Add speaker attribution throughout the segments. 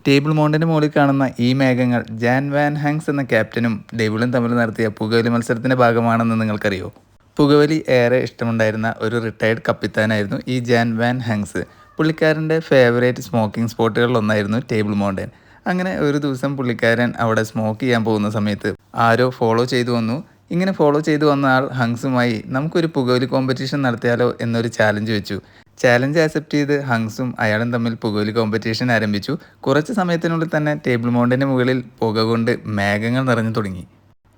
Speaker 1: Table മൗണ്ടിൻ്റെ മുകളിൽ കാണുന്ന ഈ മേഘങ്ങൾ ജാൻ വാൻ ഹാങ്സ് എന്ന ക്യാപ്റ്റനും ഡേവിളും തമ്മിൽ നടത്തിയ പുകവലി മത്സരത്തിൻ്റെ ഭാഗമാണെന്ന് നിങ്ങൾക്കറിയോ? പുകവലി ഏറെ ഇഷ്ടമുണ്ടായിരുന്ന ഒരു റിട്ടയർഡ് കപ്പിത്താനായിരുന്നു ഈ ജാൻ വാൻ ഹാങ്സ്. പുള്ളിക്കാരൻ്റെ ഫേവറേറ്റ് സ്മോക്കിംഗ് സ്പോട്ടുകളിലൊന്നായിരുന്നു ടേബിൾ മൗണ്ടൻ. അങ്ങനെ ഒരു ദിവസം പുള്ളിക്കാരൻ അവിടെ സ്മോക്ക് ചെയ്യാൻ പോകുന്ന സമയത്ത് ആരോ ഫോളോ ചെയ്തു വന്നു. ഇങ്ങനെ ഫോളോ ചെയ്തു വന്ന ആൾ ഹങ്സുമായി നമുക്കൊരു പുകവലി കോമ്പറ്റീഷൻ നടത്തിയാലോ എന്നൊരു ചാലഞ്ച് വെച്ചു. ചാലഞ്ച് ആക്സെപ്റ്റ് ചെയ്ത് ഹങ്സും അയാളും തമ്മിൽ പുകവലി കോമ്പറ്റീഷൻ ആരംഭിച്ചു. കുറച്ച് സമയത്തിനുള്ളിൽ തന്നെ ടേബിൾ മൗണ്ടിൻ്റെ മുകളിൽ പുക കൊണ്ട് മേഘങ്ങൾ നിറഞ്ഞു തുടങ്ങി.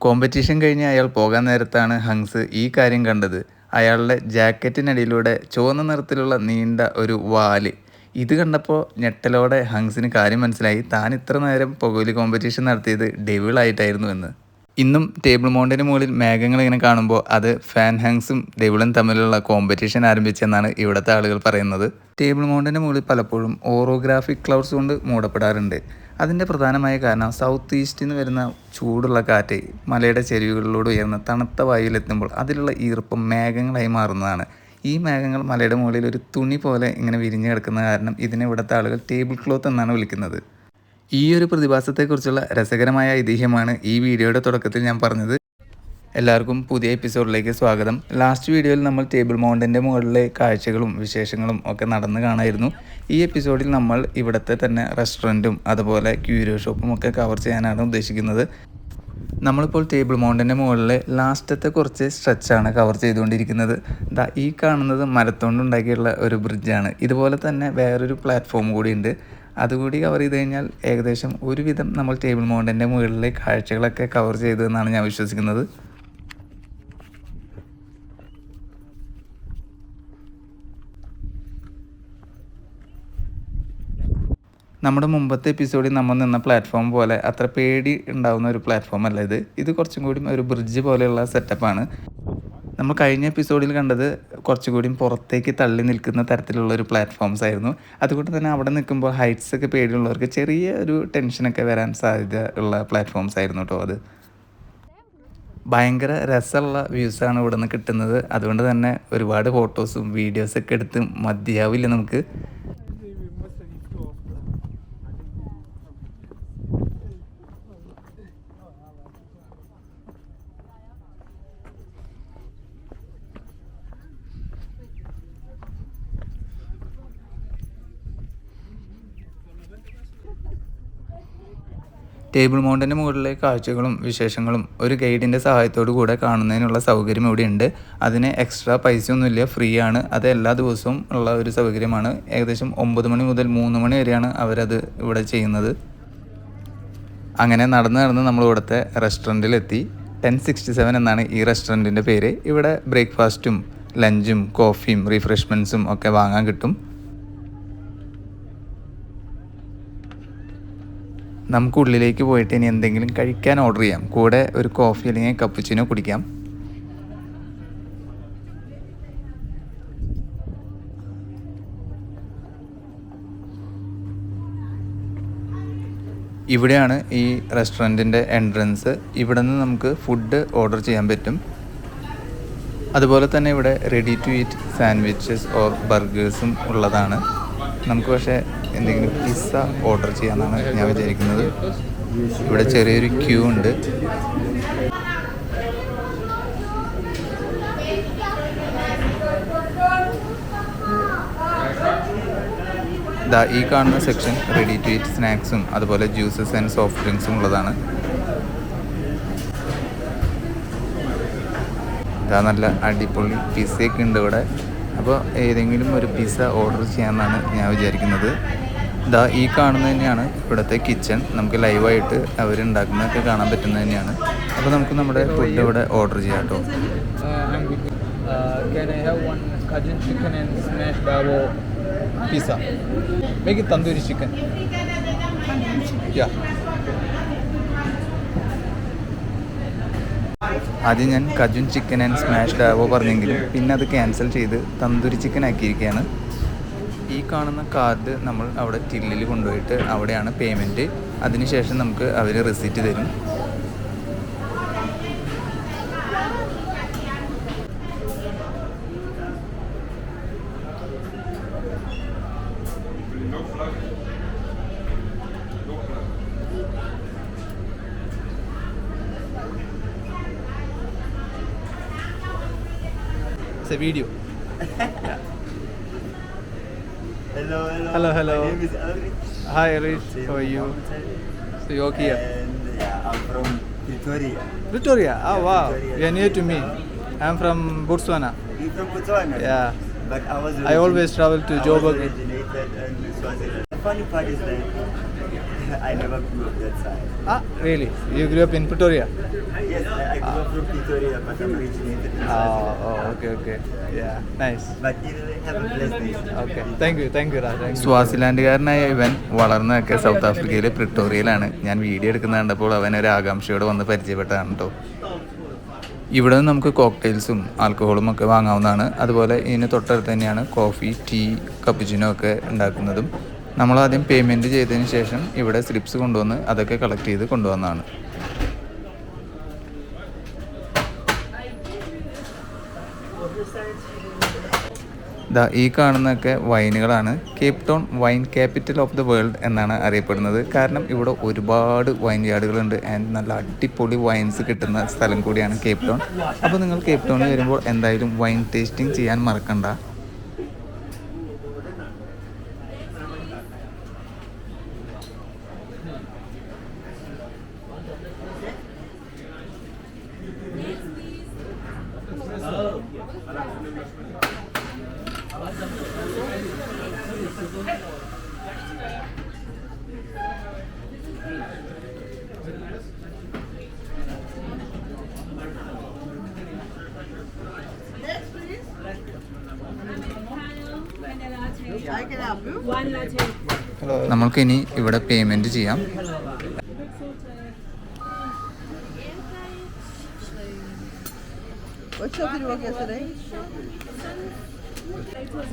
Speaker 1: കോമ്പറ്റീഷൻ കഴിഞ്ഞ് അയാൾ പോകാൻ നേരത്താണ് ഹങ്സ് ഈ കാര്യം കണ്ടത്. അയാളുടെ ജാക്കറ്റിനടിയിലൂടെ ചുവന്ന നിറത്തിലുള്ള നീണ്ട ഒരു വാല്. ഇത് കണ്ടപ്പോൾ ഞെട്ടലോടെ ഹങ്സിന് കാര്യം മനസ്സിലായി, താൻ ഇത്ര നേരം പുകവലി കോമ്പറ്റീഷൻ നടത്തിയത് ഡെവിളായിട്ടായിരുന്നു എന്ന്. ഇന്നും ടേബിൾ മൗണ്ടിന് മുകളിൽ മേഘങ്ങൾ ഇങ്ങനെ കാണുമ്പോൾ അത് ഫാൻ ഹാങ്സും ഡെവിളും തമ്മിലുള്ള കോമ്പറ്റീഷൻ ആരംഭിച്ചെന്നാണ് ഇവിടുത്തെ ആളുകൾ പറയുന്നത്. ടേബിൾ മൗണ്ടിൻ്റെ മുകളിൽ പലപ്പോഴും ഓറോഗ്രാഫിക് ക്ലൗഡ്സ് കൊണ്ട് മൂടപ്പെടാറുണ്ട്. അതിൻ്റെ പ്രധാനമായ കാരണം സൗത്ത് ഈസ്റ്റിൽ നിന്ന് വരുന്ന ചൂടുള്ള കാറ്റ് മലയുടെ ചെരുവുകളിലൂടെ ഉയർന്ന തണുത്ത വായുവിലെത്തുമ്പോൾ അതിലുള്ള ഈർപ്പം മേഘങ്ങളായി മാറുന്നതാണ്. ഈ മേഘങ്ങൾ മലയുടെ മുകളിൽ ഒരു തുണി പോലെ ഇങ്ങനെ വിരിഞ്ഞു കിടക്കുന്ന കാരണം ഇതിനെ ഇവിടുത്തെ ആളുകൾ ടേബിൾ ക്ലോത്ത് എന്നാണ് വിളിക്കുന്നത്. ഈ ഒരു പ്രതിഭാസത്തെക്കുറിച്ചുള്ള രസകരമായ ഐതിഹ്യമാണ് ഈ വീഡിയോയുടെ തുടക്കത്തിൽ ഞാൻ പറഞ്ഞത്. എല്ലാവർക്കും പുതിയ എപ്പിസോഡിലേക്ക് സ്വാഗതം. ലാസ്റ്റ് വീഡിയോയിൽ നമ്മൾ ടേബിൾ മൗണ്ടിൻ്റെ മുകളിലെ കാഴ്ചകളും വിശേഷങ്ങളും ഒക്കെ നടന്ന് കാണായിരുന്നു. ഈ എപ്പിസോഡിൽ നമ്മൾ ഇവിടുത്തെ തന്നെ റെസ്റ്റോറൻറ്റും അതുപോലെ ക്യൂരിയോ ഷോപ്പും ഒക്കെ കവർ ചെയ്യാനാണ് ഉദ്ദേശിക്കുന്നത്. നമ്മളിപ്പോൾ ടേബിൾ മൗണ്ടിൻ്റെ മുകളിലെ ലാസ്റ്റത്തെ കുറച്ച് സ്ട്രെച്ചാണ് കവർ ചെയ്തുകൊണ്ടിരിക്കുന്നത്. ഈ കാണുന്നത് മരത്തോണ്ടുണ്ടാക്കിയുള്ള ഒരു ബ്രിഡ്ജാണ്. ഇതുപോലെ തന്നെ വേറൊരു പ്ലാറ്റ്ഫോം കൂടിയുണ്ട്. അതുകൂടി കവർ ചെയ്ത് കഴിഞ്ഞാൽ ഏകദേശം ഒരുവിധം നമ്മൾ ടേബിൾ മൗണ്ടിൻ്റെ മുകളിലെ കാഴ്ചകളൊക്കെ കവർ ചെയ്തു എന്നാണ് ഞാൻ വിശ്വസിക്കുന്നത്. നമ്മുടെ മുമ്പത്തെ എപ്പിസോഡിൽ നമ്മൾ നിന്ന പ്ലാറ്റ്ഫോം പോലെ അത്ര പേടി ഉണ്ടാകുന്ന ഒരു പ്ലാറ്റ്ഫോം അല്ല ഇത്. ഇത് കുറച്ചും കൂടി ഒരു ബ്രിഡ്ജ് പോലെയുള്ള സെറ്റപ്പാണ്. നമ്മൾ കഴിഞ്ഞ എപ്പിസോഡിൽ കണ്ടത് കുറച്ചുകൂടി പുറത്തേക്ക് തള്ളി നിൽക്കുന്ന തരത്തിലുള്ള ഒരു പ്ലാറ്റ്ഫോംസ് ആയിരുന്നു. അതുകൊണ്ട് തന്നെ അവിടെ നിൽക്കുമ്പോൾ ഹൈറ്റ്സ് ഒക്കെ പേടിയുള്ളവർക്ക് ചെറിയ ഒരു ടെൻഷനൊക്കെ വരാൻ സാധ്യത ഉള്ള പ്ലാറ്റ്ഫോംസ് ആയിരുന്നു കേട്ടോ അത്. ഭയങ്കര രസമുള്ള വ്യൂസാണ് ഇവിടെ നിന്ന് കിട്ടുന്നത്. അതുകൊണ്ട് തന്നെ ഒരുപാട് ഫോട്ടോസും വീഡിയോസൊക്കെ എടുത്ത് മതിയാവില്ല നമുക്ക്. ടേബിൾ മൗണ്ടിൻ്റെ മുകളിലെ കാഴ്ചകളും വിശേഷങ്ങളും ഒരു ഗൈഡിൻ്റെ സഹായത്തോടു കൂടെ കാണുന്നതിനുള്ള സൗകര്യം ഇവിടെയുണ്ട്. അതിന് എക്സ്ട്രാ പൈസയൊന്നുമില്ല, ഫ്രീ ആണ്. അത് എല്ലാ ദിവസവും ഉള്ള ഒരു സൗകര്യമാണ്. ഏകദേശം 9 മണി മുതൽ 3 മണി വരെയാണ് അവരത് ഇവിടെ ചെയ്യുന്നത്. അങ്ങനെ നടന്ന് നമ്മൾ ഇവിടുത്തെ റെസ്റ്റോറൻറ്റിലെത്തി. 1067 എന്നാണ് ഈ റെസ്റ്റോറൻറ്റിൻ്റെ പേര്. ഇവിടെ ബ്രേക്ക്ഫാസ്റ്റും ലഞ്ചും കോഫിയും റിഫ്രഷ്മെൻറ്റ്സും ഒക്കെ വാങ്ങാൻ കിട്ടും. നമുക്ക് ഉള്ളിലേക്ക് പോയിട്ട് ഇനി എന്തെങ്കിലും കഴിക്കാൻ ഓർഡർ ചെയ്യാം. കൂടെ ഒരു കോഫി അല്ലെങ്കിൽ കപ്പുച്ചിനോ കുടിക്കാം. ഇവിടെയാണ് ഈ റെസ്റ്റോറൻറ്റിൻ്റെ എൻട്രൻസ്. ഇവിടെ നിന്ന് നമുക്ക് ഫുഡ് ഓർഡർ ചെയ്യാൻ പറ്റും. അതുപോലെ തന്നെ ഇവിടെ ready to eat sandwiches or ബർഗേഴ്സും ഉള്ളതാണ്. നമുക്ക് പക്ഷേ എന്തെങ്കിലും പിസ്സ ഓർഡർ ചെയ്യാമെന്നാണ് ഞാൻ വിചാരിക്കുന്നത്. ഇവിടെ ചെറിയൊരു ക്യൂ ഉണ്ട്. ഈ കാണുന്ന സെക്ഷൻ റെഡി ടു ഈറ്റ് സ്നാക്സും അതുപോലെ ജ്യൂസസ് ആൻഡ് സോഫ്റ്റ് ഡ്രിങ്ക്സും ഉള്ളതാണ്. നല്ല അടിപൊളി പിസ്സയൊക്കെ ഉണ്ട് ഇവിടെ. അപ്പോൾ ഏതെങ്കിലും ഒരു പിസ്സ ഓർഡർ ചെയ്യാമെന്നാണ് ഞാൻ വിചാരിക്കുന്നത്. ഈ കാണുന്നത് തന്നെയാണ് ഇവിടുത്തെ കിച്ചൺ. നമുക്ക് ലൈവായിട്ട് അവരുണ്ടാക്കുന്നതൊക്കെ കാണാൻ പറ്റുന്നത് തന്നെയാണ്. അപ്പോൾ നമുക്ക് നമ്മുടെ ഫുഡ് ഇവിടെ ഓർഡർ ചെയ്യാം കേട്ടോ. തന്തൂരി ചിക്കൻ. ആദ്യം ഞാൻ കജുൻ ചിക്കൻ ആൻഡ് സ്മാഷ്ഡ് ആവോ പറഞ്ഞെങ്കിലും പിന്നെ അത് ക്യാൻസൽ ചെയ്ത് തന്തൂരി ചിക്കൻ ആക്കിയിരിക്കുകയാണ്. ഈ കാണുന്ന കാർഡ് നമ്മൾ അവിടെ ടില്ലിൽ കൊണ്ടുപോയിട്ട് അവിടെയാണ് പേയ്മെൻറ്റ്. അതിനുശേഷം നമുക്ക് അവർ റെസിപ്റ്റ് തരും. It's a video. Yeah.
Speaker 2: Hello.
Speaker 1: Hello.
Speaker 2: My name is Elrich.
Speaker 1: Hi, Rich. How are you? So you're here.
Speaker 2: And yeah, I'm from Pretoria.
Speaker 1: Pretoria. Oh, wow.
Speaker 2: Pretoria.
Speaker 1: You're near to me. I'm from Botswana.
Speaker 2: You from Botswana?
Speaker 1: Yeah.
Speaker 2: But
Speaker 1: I always travel to Joburg.
Speaker 2: originated in Swaziland. The funny part is that I never grew up that side.
Speaker 1: Ah, really? You grew up in Pretoria?
Speaker 2: Yes, I grew up from Pretoria, but I'm originated in Swaziland.
Speaker 1: Okay. Yeah, nice.
Speaker 2: But anyway, have a blessed day.
Speaker 1: Okay. Thank you, Raj. സ്വാസിലാൻഡുകാരനായ ഇവൻ വളർന്നതൊക്കെ south ആഫ്രിക്കയിലെ പ്രിട്ടോറിയയിലാണ്. ഞാൻ video എടുക്കുന്ന കണ്ടപ്പോൾ അവൻ ഒരു ആകാംക്ഷയോടെ വന്ന് പരിചയപ്പെട്ടതാണ് കേട്ടോ. ഇവിടെ നിന്ന് നമുക്ക് കോക്ടെയിൽസും ആൽക്കഹോളും ഒക്കെ വാങ്ങാവുന്നതാണ്. അതുപോലെ ഇതിന് തൊട്ടടുത്ത് തന്നെയാണ് കോഫി, ടീ, കപ്പുച്ചിനോ ഒക്കെ ഉണ്ടാക്കുന്നതും. നമ്മളാദ്യം പേയ്മെൻറ്റ് ചെയ്തതിന് ശേഷം ഇവിടെ സ്ലിപ്സ് കൊണ്ടുവന്ന് അതൊക്കെ കളക്ട് ചെയ്ത് കൊണ്ടുവന്നതാണ്. ഈ കാണുന്നതൊക്കെ വൈനുകളാണ്. Cape Town wine capital of the world എന്നാണ് അറിയപ്പെടുന്നത്. കാരണം ഇവിടെ ഒരുപാട് വൈൻ യാർഡുകളുണ്ട് ആൻഡ് നല്ല അടിപൊളി വൈൻസ് കിട്ടുന്ന സ്ഥലം കൂടിയാണ് കേപ്പ് ടൗൺ. അപ്പോൾ നിങ്ങൾ കേപ്പ് ടൗണിൽ വരുമ്പോൾ എന്തായാലും വൈൻ ടേസ്റ്റിംഗ് ചെയ്യാൻ മറക്കണ്ട. നമ്മൾക്കിനി ഇവിടെ പേയ്മെൻറ്റ് ചെയ്യാം.
Speaker 3: What shop did you work yesterday?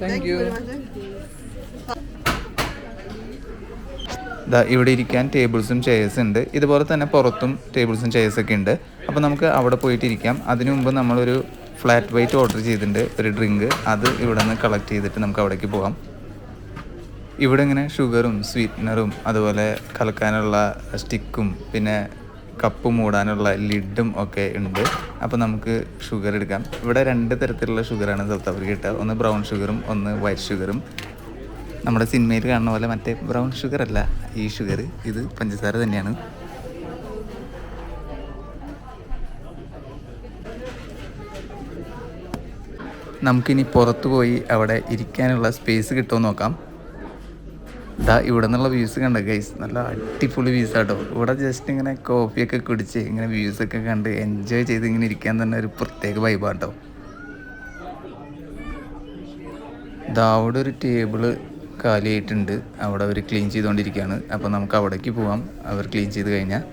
Speaker 1: Thank you. ഇവിടെ ഇരിക്കാൻ ടേബിൾസും ചെയേഴ്സ് ഉണ്ട്. ഇതുപോലെ തന്നെ പുറത്തും ടേബിൾസും ചെയേഴ്സൊക്കെ ഉണ്ട്. അപ്പോൾ നമുക്ക് അവിടെ പോയിട്ട് ഇരിക്കാം. അതിനു മുമ്പ് നമ്മളൊരു ഫ്ലാറ്റ് വൈറ്റ് ഓർഡർ ചെയ്തിട്ടുണ്ട്, ഒരു ഡ്രിങ്ക്. അത് ഇവിടെ നിന്ന് കളക്ട് ചെയ്തിട്ട് നമുക്ക് അവിടേക്ക് പോകാം. ഇവിടെ ഇങ്ങനെ ഷുഗറും സ്വീറ്റ്നറും അതുപോലെ കലക്കാനുള്ള സ്റ്റിക്കും പിന്നെ കപ്പ് മൂടാനുള്ള ലിഡും ഒക്കെ ഉണ്ട്. അപ്പോൾ നമുക്ക് ഷുഗർ എടുക്കാം. ഇവിടെ 2 തരത്തിലുള്ള ഷുഗറാണ് സൗത്ത് ആഫ്രിക്ക കിട്ടുക. ഒന്ന് ബ്രൗൺ ഷുഗറും ഒന്ന് വൈറ്റ് ഷുഗറും. നമ്മുടെ സിനിമയിൽ കാണുന്ന പോലെ മറ്റേ ബ്രൗൺ ഷുഗർ അല്ല ഈ ഷുഗർ, ഇത് പഞ്ചസാര തന്നെയാണ്. നമുക്കിനി പുറത്ത് പോയി അവിടെ ഇരിക്കാനുള്ള സ്പേസ് കിട്ടുമോ നോക്കാം. ഇവിടെ നിന്നുള്ള വ്യൂസ് കണ്ട ഗൈസ്, നല്ല അടിപൊളി വ്യൂസ് ആട്ടോ. ഇവിടെ ജസ്റ്റ് ഇങ്ങനെ കോഫിയൊക്കെ കുടിച്ച് ഇങ്ങനെ വ്യൂസൊക്കെ കണ്ട് എൻജോയ് ചെയ്ത് ഇങ്ങനെ ഇരിക്കാൻ തന്നെ ഒരു പ്രത്യേക വൈബാട്ടോ. അവിടെ ഒരു ടേബിള് കാലിയായിട്ടുണ്ട്, അവിടെ അവർ ക്ലീൻ ചെയ്തുകൊണ്ടിരിക്കുകയാണ്. അപ്പോൾ നമുക്ക് അവിടേക്ക് പോകാം അവർ ക്ലീൻ ചെയ്ത് കഴിഞ്ഞാൽ.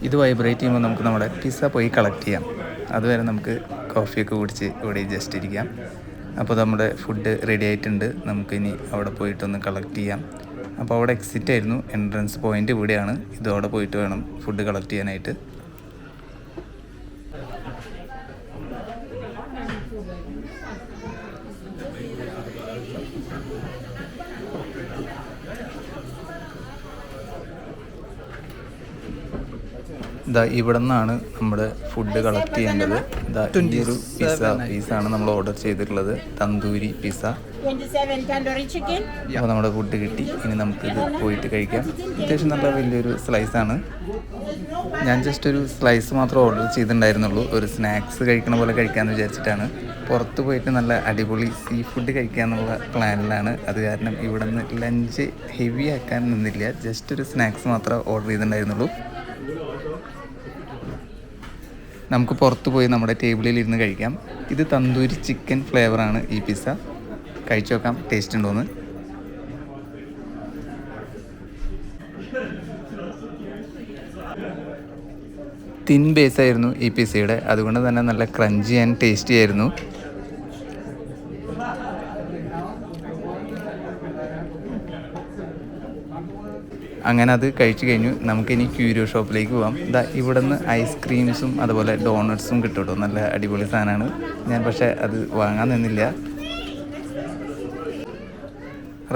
Speaker 1: ഇത് വൈബ്രേറ്റ് ചെയ്യുമ്പോൾ നമുക്ക് നമ്മുടെ പിസ്സ പോയി കളക്ട് ചെയ്യാം. അതുവരെ നമുക്ക് കോഫിയൊക്കെ കുടിച്ച് ഇവിടെ ജസ്റ്റ് ഇരിക്കാം. അപ്പോൾ നമ്മുടെ ഫുഡ് റെഡി ആയിട്ടുണ്ട്. നമുക്കിനി അവിടെ പോയിട്ടൊന്ന് കളക്ട് ചെയ്യാം. അപ്പോൾ അവിടെ എക്സിറ്റ് ആയിരുന്നു, എൻട്രൻസ് പോയിൻ്റ് ഇവിടെയാണ്. ഇതോടെ പോയിട്ട് വേണം ഫുഡ് കളക്ട് ചെയ്യാനായിട്ട്. ഇവിടെ നിന്നാണ് നമ്മുടെ ഫുഡ് കളക്ട് ചെയ്യേണ്ടത്. ഈ ഒരു പിസ്സയാണ് നമ്മൾ ഓർഡർ ചെയ്തിട്ടുള്ളത്, തന്തൂരി പിസ്സ. അപ്പോൾ നമ്മുടെ ഫുഡ് കിട്ടി. ഇനി നമുക്കിത് പോയിട്ട് കഴിക്കാം. അത്യാവശ്യം നല്ല വലിയൊരു സ്ലൈസാണ്. ഞാൻ ജസ്റ്റ് ഒരു സ്ലൈസ് മാത്രം ഓർഡർ ചെയ്തിട്ടുണ്ടായിരുന്നുള്ളൂ. ഒരു സ്നാക്സ് കഴിക്കണ പോലെ കഴിക്കാമെന്ന് വിചാരിച്ചിട്ടാണ്. പുറത്ത് പോയിട്ട് നല്ല അടിപൊളി സീ ഫുഡ് കഴിക്കാമെന്നുള്ള പ്ലാനിലാണ്. അത് കാരണം ഇവിടെ നിന്ന് ലഞ്ച് ഹെവി ആക്കാൻ നിന്നില്ല, ജസ്റ്റ് ഒരു സ്നാക്സ് മാത്രമേ ഓർഡർ ചെയ്തിട്ടുണ്ടായിരുന്നുള്ളൂ. നമുക്ക് പുറത്ത് പോയി നമ്മുടെ ടേബിളിൽ ഇരുന്ന് കഴിക്കാം. ഇത് തന്തൂരി ചിക്കൻ ഫ്ലേവറാണ് ഈ പിസ്സ. കഴിച്ചു നോക്കാം ടേസ്റ്റ് ഉണ്ടോയെന്ന്. തിൻ ബേസായിരുന്നു ഈ പിസ്സയുടെ, അതുകൊണ്ട് തന്നെ നല്ല ക്രഞ്ചി ആൻഡ് ടേസ്റ്റി ആയിരുന്നു. അങ്ങനെ അത് കഴിച്ചു കഴിഞ്ഞു. നമുക്കിനി ക്യൂരിയോ ഷോപ്പിലേക്ക് പോകാം. ഇവിടെ നിന്ന് ഐസ്ക്രീംസും അതുപോലെ ഡോണറ്റ്സും കിട്ടും കേട്ടോ. നല്ല അടിപൊളി സാധനമാണ്. ഞാൻ പക്ഷേ അത് വാങ്ങാൻ നിന്നില്ല.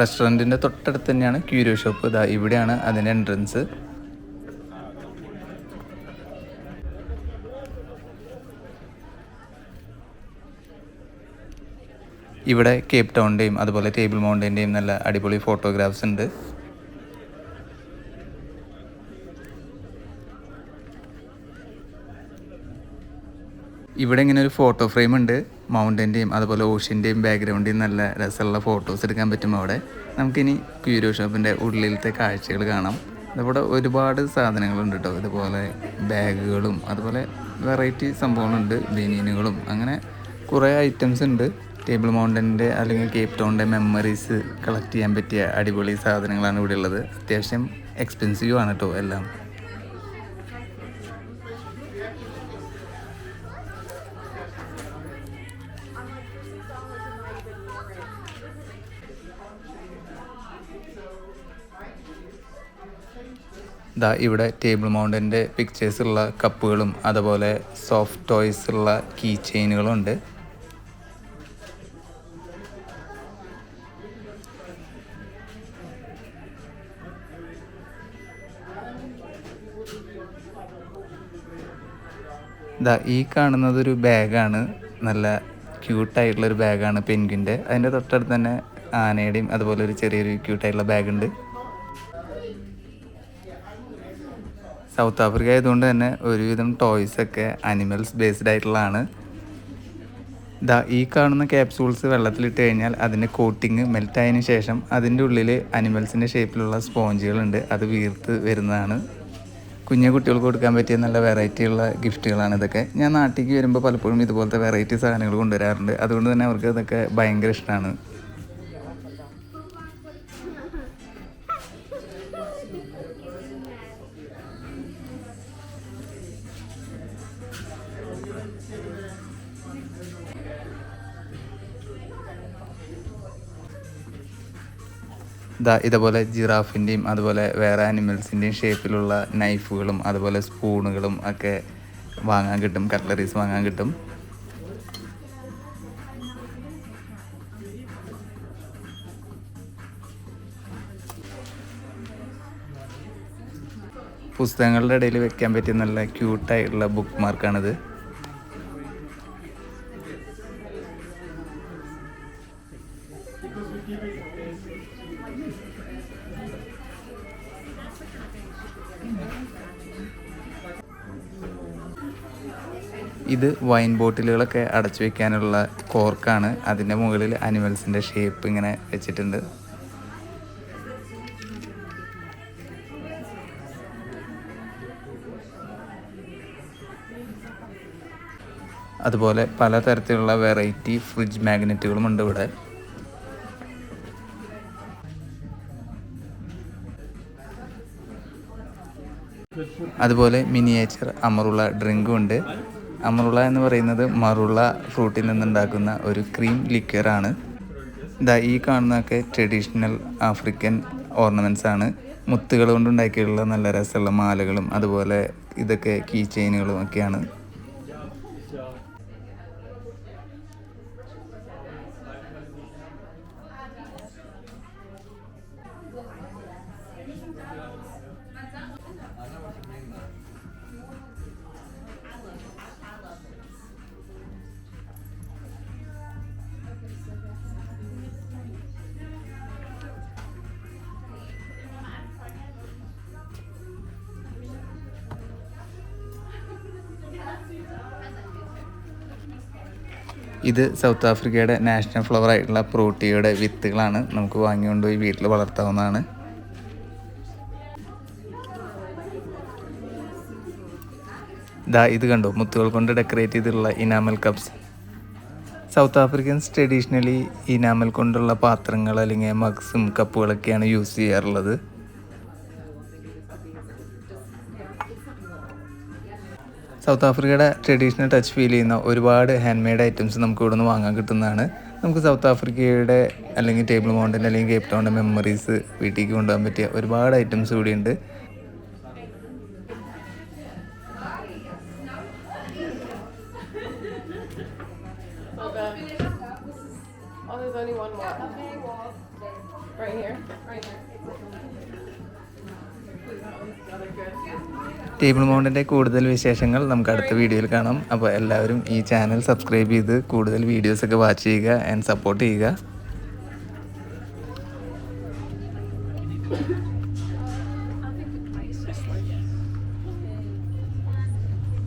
Speaker 1: റെസ്റ്റോറൻറ്റിൻ്റെ തൊട്ടടുത്ത് തന്നെയാണ് ക്യൂരിയോ ഷോപ്പ്. ഇവിടെയാണ് അതിൻ്റെ എൻട്രൻസ്. ഇവിടെ കേപ്പ് ടൗണിൻ്റെയും അതുപോലെ ടേബിൾ മൗണ്ടൻ്റെയും നല്ല അടിപൊളി ഫോട്ടോഗ്രാഫ്സ് ഉണ്ട്. ഇവിടെ ഇങ്ങനെ ഒരു ഫോട്ടോ ഫ്രെയിം ഉണ്ട്. മൗണ്ടൻ്റെയും അതുപോലെ ഓഷ്യൻ്റെയും ബാക്ക്ഗ്രൗണ്ടിൽ നല്ല രസമുള്ള ഫോട്ടോസ് എടുക്കാൻ പറ്റും അവിടെ. നമുക്കിനി ക്യൂരിയോ ഷോപ്പിൻ്റെ ഉള്ളിലത്തെ കാഴ്ചകൾ കാണാം. ഇവിടെ ഒരുപാട് സാധനങ്ങളുണ്ട് കേട്ടോ. ഇതുപോലെ ബാഗുകളും അതുപോലെ വെറൈറ്റി സംഭവങ്ങളുണ്ട്. ബനിയനുകളും അങ്ങനെ കുറേ ഐറ്റംസ് ഉണ്ട്. ടേബിൾ മൗണ്ടൻ്റെ അല്ലെങ്കിൽ കേപ്പ് ടൗണിൻ്റെ മെമ്മറീസ് കളക്ട് ചെയ്യാൻ പറ്റിയ അടിപൊളി സാധനങ്ങളാണ് ഇവിടെ ഉള്ളത്. അത്യാവശ്യം എക്സ്പെൻസീവ് ആണ് കേട്ടോ എല്ലാം. ഇവിടെ ടേബിൾ മൗണ്ടൻ്റെ പിക്ചേഴ്സ് ഉള്ള കപ്പുകളും അതുപോലെ സോഫ്റ്റ് ടോയ്സ് ഉള്ള കീ ചെയിനുകളും ഉണ്ട്. ഈ കാണുന്നതൊരു ബാഗാണ്. നല്ല ക്യൂട്ടായിട്ടുള്ളൊരു ബാഗാണ് പെൻഗ്വിൻ്റെ. അതിൻ്റെ തൊട്ടടുത്ത് തന്നെ ആനയുടെയും അതുപോലെ ഒരു ചെറിയൊരു ക്യൂട്ടായിട്ടുള്ള ബാഗുണ്ട്. സൗത്ത് ആഫ്രിക്ക ആയതുകൊണ്ട് തന്നെ ഒരുവിധം ടോയ്സൊക്കെ അനിമൽസ് ബേസ്ഡ് ആയിട്ടുള്ളതാണ്. ഈ കാണുന്ന ക്യാപ്സൂൾസ് വെള്ളത്തിലിട്ട് കഴിഞ്ഞാൽ അതിൻ്റെ കോട്ടിങ് മെൽറ്റായതിന് ശേഷം അതിൻ്റെ ഉള്ളിൽ അനിമൽസിൻ്റെ ഷേപ്പിലുള്ള സ്പോഞ്ചുകളുണ്ട്. അത് വീർത്ത് വരുന്നതാണ്. കുഞ്ഞു കുട്ടികൾക്ക് കൊടുക്കാൻ പറ്റിയ നല്ല വെറൈറ്റി ഉള്ള ഗിഫ്റ്റുകളാണ് ഇതൊക്കെ. ഞാൻ നാട്ടിലേക്ക് വരുമ്പോൾ പലപ്പോഴും ഇതുപോലത്തെ വെറൈറ്റി സാധനങ്ങൾ കൊണ്ടുവരാറുണ്ട്. അതുകൊണ്ട് തന്നെ അവർക്ക് ഇതൊക്കെ ഭയങ്കര ഇഷ്ടമാണ്. ഇതുപോലെ ജിറാഫിൻ്റെയും അതുപോലെ വേറെ ആനിമൽസിൻ്റെയും ഷേപ്പിലുള്ള നൈഫുകളും അതുപോലെ സ്പൂണുകളും ഒക്കെ വാങ്ങാൻ കിട്ടും. കട്ട്ലറീസ് വാങ്ങാൻ കിട്ടും. പുസ്തകങ്ങളുടെ ഇടയിൽ വെക്കാൻ പറ്റിയ നല്ല ക്യൂട്ടായിട്ടുള്ള ബുക്ക് മാർക്കാണിത്. ഇത് വൈൻ ബോട്ടിലുകളൊക്കെ അടച്ചു വെക്കാനുള്ള കോർക്കാണ്. അതിൻ്റെ മുകളിൽ അനിമൽസിൻ്റെ ഷേപ്പ് ഇങ്ങനെ വെച്ചിട്ടുണ്ട്. അതുപോലെ പലതരത്തിലുള്ള വെറൈറ്റി ഫ്രിഡ്ജ് മാഗ്നറ്റുകളും ഉണ്ട് ഇവിടെ. അതുപോലെ മിനിയേച്ചർ അമറുള്ള ഡ്രിങ്കും ഉണ്ട്. അമറുള്ള എന്ന് പറയുന്നത് മറുള്ള ഫ്രൂട്ടിൽ നിന്നുണ്ടാക്കുന്ന ഒരു ക്രീം ലിക്വറാണ്. ഈ കാണുന്നതൊക്കെ ട്രഡീഷണൽ ആഫ്രിക്കൻ ഓർണമെൻറ്റ്സ് ആണ്. മുത്തുകൾ കൊണ്ടുണ്ടാക്കിയുള്ള നല്ല രസമുള്ള മാലകളും അതുപോലെ ഇതൊക്കെ കീ ചെയിനുകളും ഒക്കെയാണ്. ഇത് സൗത്ത് ആഫ്രിക്കയുടെ നാഷണൽ ഫ്ലവർ ആയിട്ടുള്ള പ്രോട്ടിയുടെ വിത്തുകളാണ്. നമുക്ക് വാങ്ങിക്കൊണ്ടുപോയി വീട്ടിൽ വളർത്താവുന്നതാണ്. ഇത് കണ്ടോ, മുത്തുകൾ കൊണ്ട് ഡെക്കറേറ്റ് ചെയ്തിട്ടുള്ള enamel cups. South Afrikaans traditionally enamel കൊണ്ടുള്ള പാത്രങ്ങൾ അല്ലെങ്കിൽ മഗ്സും കപ്പുകളൊക്കെയാണ് യൂസ് ചെയ്യാറുള്ളത്. സൗത്ത് ആഫ്രിക്കയുടെ ട്രഡീഷണൽ ടച്ച് ഫീൽ ചെയ്യുന്ന ഒരുപാട് ഹാൻഡ് മെയ്ഡ് ഐറ്റംസ് നമുക്ക് ഇവിടെ നിന്ന് വാങ്ങാൻ കിട്ടുന്നതാണ്. നമുക്ക് സൗത്ത് ആഫ്രിക്കയുടെ അല്ലെങ്കിൽ ടേബിൾ മൗണ്ടൻ അല്ലെങ്കിൽ കേപ്പ് ടൗണിൻ്റെ മെമ്മറീസ് വീട്ടിലേക്ക് കൊണ്ടുപോകാൻ പറ്റിയ ഒരുപാട് ഐറ്റംസ് കൂടി ഉണ്ട്.
Speaker 3: Oh, there's only one more. Right here. Right here.
Speaker 1: Table മൗണ്ടിൻ്റെ കൂടുതൽ വിശേഷങ്ങൾ നമുക്ക് അടുത്ത വീഡിയോയിൽ കാണാം. അപ്പോൾ എല്ലാവരും ഈ ചാനൽ സബ്സ്ക്രൈബ് ചെയ്ത് കൂടുതൽ വീഡിയോസൊക്കെ വാച്ച് ചെയ്യുക ആൻഡ് സപ്പോർട്ട് ചെയ്യുക.